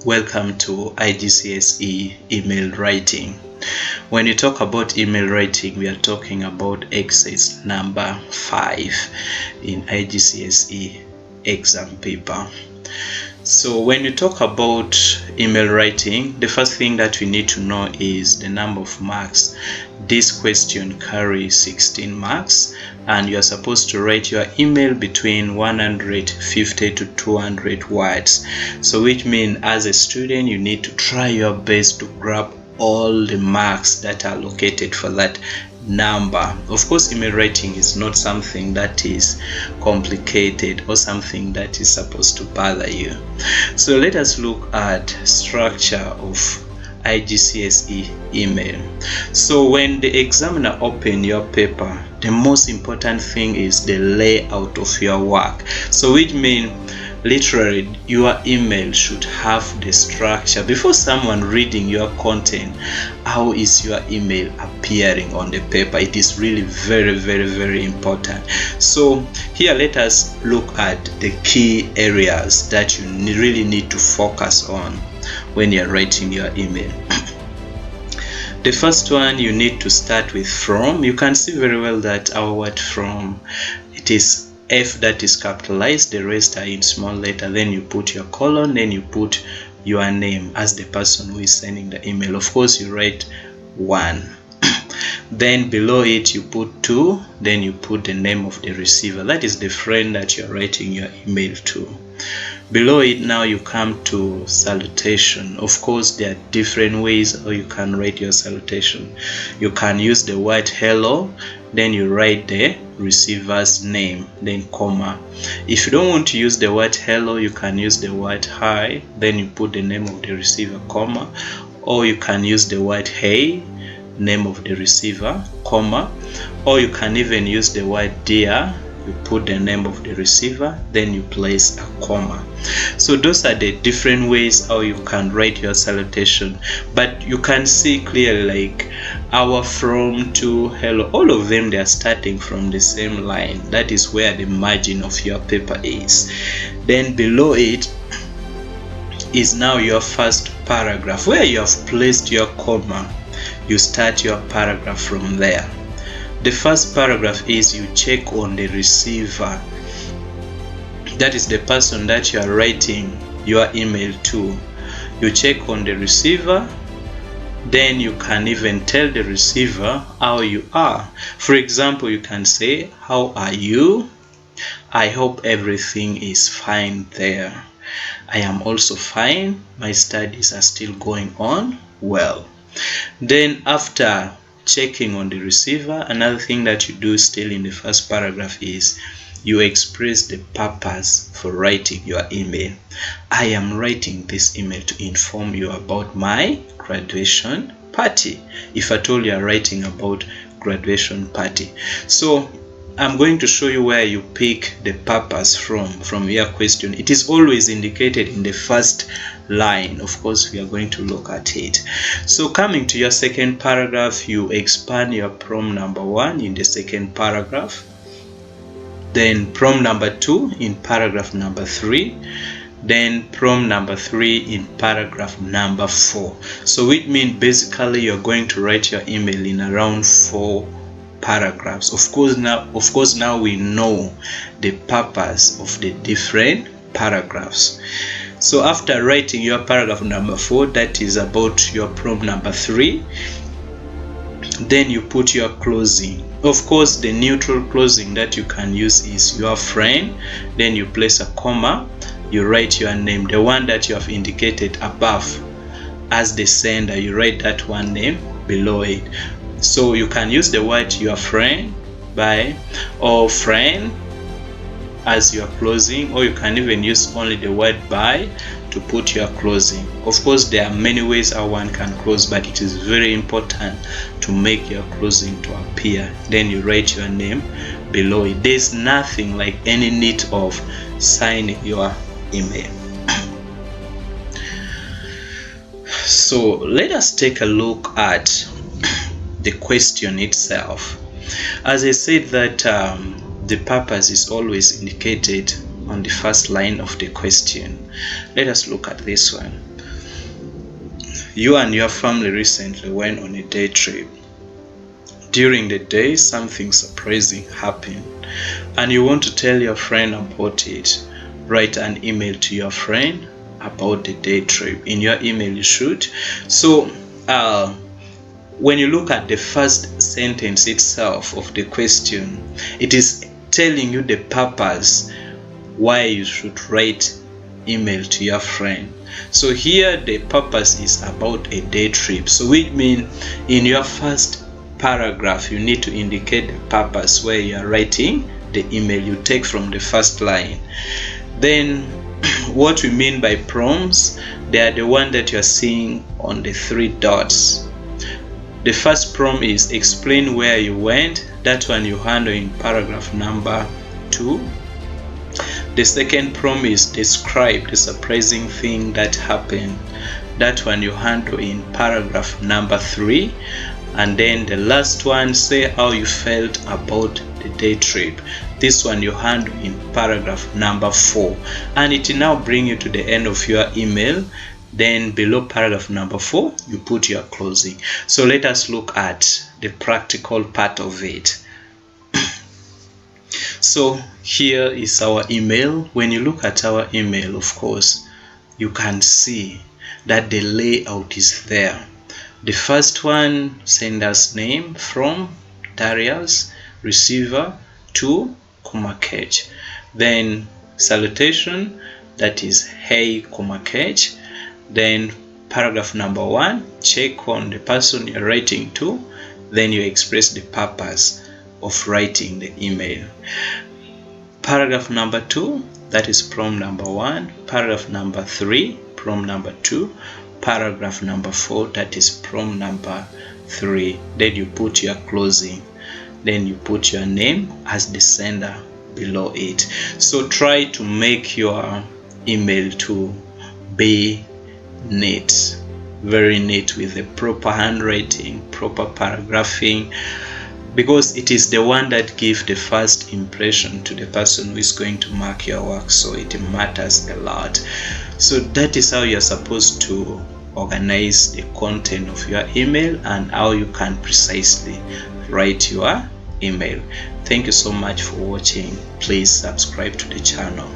welcome to Igcse email writing. When you talk about email writing, we are talking about exercise number 5 in Igcse exam paper. So when you talk about email writing, the first thing that we need to know is the number of marks. This question carries 16 marks and you are supposed to write your email between 150 to 200 words. So which means as a student you need to try your best to grab all the marks that are allocated for that number. Of course, email writing is not something that is complicated or something that is supposed to bother you. So let us look at structure of Igcse email. So when the examiner open your paper, the most important thing is the layout of your work. So which means literally your email should have the structure. Before someone reading your content, how is your email appearing on the paper? It is really very important. So here let us look at the key areas that you really need to focus on when you're writing your email. The first one, you need to start with from. You can see very well that our word from, it is F that is capitalized, the rest are in small letter. Then you put your colon, then you put your name as the person who is sending the email. Of course you write 1. Then below it you put 2, then you put the name of the receiver. That is the friend that you're writing your email to. Below it now you come to salutation. Of course there are different ways how you can write your salutation. You can use the word hello, then you write the receiver's name, then comma. If you don't want to use the word hello, you can use the word hi, then you put the name of the receiver, comma. Or you can use the word hey, name of the receiver, comma. Or you can even use the word dear, you put the name of the receiver, then you place a comma. So those are the different ways how you can write your salutation. But you can see clearly like our from to hello, all of them, they are starting from the same line. That is where the margin of your paper is. Then below it is now your first paragraph where you have placed your comma. You start your paragraph from there. The first paragraph is you check on the receiver. That is the person that you are writing your email to. You check on the receiver, then you can even tell the receiver how you are. For example, you can say, how are you? I hope everything is fine there. I am also fine. My studies are still going on well. Then after checking on the receiver, another thing that you do still in the first paragraph is you express the purpose for writing your email. I am writing this email to inform you about my graduation party. If at all you are writing about graduation party. So I'm going to show you where you pick the purpose from your question. It is always indicated in the first line. Of course, we are going to look at it. So coming to your second paragraph, you expand your prompt number 1 in the second paragraph. Then prompt number 2 in paragraph number 3. Then prompt number 3 in paragraph number 4. So it means basically you're going to write your email in around 4 paragraphs. Of course now we know the purpose of the different paragraphs. So after writing your paragraph number 4, that is about your prompt number 3, then you put your closing. Of course the neutral closing that you can use is your friend, then you place a comma, you write your name, the one that you have indicated above as the sender, you write that one name below it. So you can use the word your friend by or friend as your closing, or you can even use only the word by to put your closing. Of course there are many ways how one can close, but it is very important to make your closing to appear. Then you write your name below it. There's nothing like any need of signing your email. So let us take a look at the question itself. As I said that the purpose is always indicated on the first line of the question. Let us look at this one. You and your family recently went on a day trip. During the day, something surprising happened and you want to tell your friend about it. Write an email to your friend about the day trip. In your email you should. So when you look at the first sentence itself of the question, it is telling you the purpose why you should write email to your friend. So here the purpose is about a day trip. So which means in your first paragraph you need to indicate the purpose where you are writing the email. You take from the first line. Then what we mean by prompts, they are the one that you are seeing on the 3 dots. The first prompt is explain where you went. That one you handle in paragraph number 2. The second prompt is describe the surprising thing that happened. That one you handle in paragraph number 3. And then the last one, say how you felt about the day trip. This one you handle in paragraph number 4. And it will now bring you to the end of your email. Then below paragraph number 4, you put your closing. So let us look at the practical part of it. So here is our email. When you look at our email, of course, you can see that the layout is there. The first one, sender's name, from Darius, receiver to Kumakech. Then salutation, that is hey Kumakech. Then paragraph number 1, check on the person you're writing to. Then you express the purpose of writing the email. Paragraph number 2, that is prompt number 1. Paragraph number 3, prompt number 2. Paragraph number 4, that is prompt number 3. Then you put your closing. Then you put your name as the sender below it. So try to make your email to be neat, very neat, with the proper handwriting, proper paragraphing, because it is the one that gives the first impression to the person who is going to mark your work. So it matters a lot. So that is how you're supposed to organize the content of your email and how you can precisely write your email. Thank you so much for watching. Please subscribe to the channel.